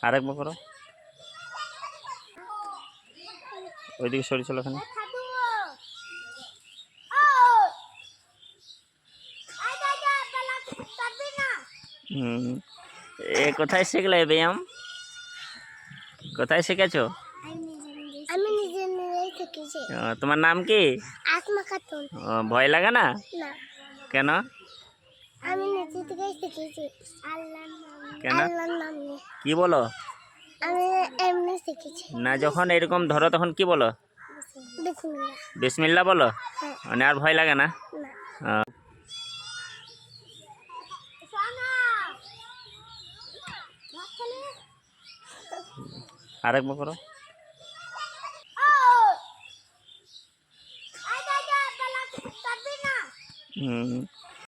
আরেকবার করো। ওইদিকে সরে চলো ওখানে। হুম, এ কোথায় শিখলে ব্যায়াম? কোথায় শিখেছো? আমি নিজে নিজেই শিখেছি। তোমার নাম কি? আসমা খাতুন। ভয় লাগে না? না, কেন? আমি নিজে থেকেই শিখেছি। কেন? আল্লাহর নাম নিয়ে। কি বলো? আমি এমনি শিখেছি। না, যখন এরকম ধরো তখন কি বলো? বিসমিল্লাহ। বিসমিল্লাহ বলো। হ্যাঁ। মানে আর ভয় লাগে না? না। আরেকবার করো। হুম,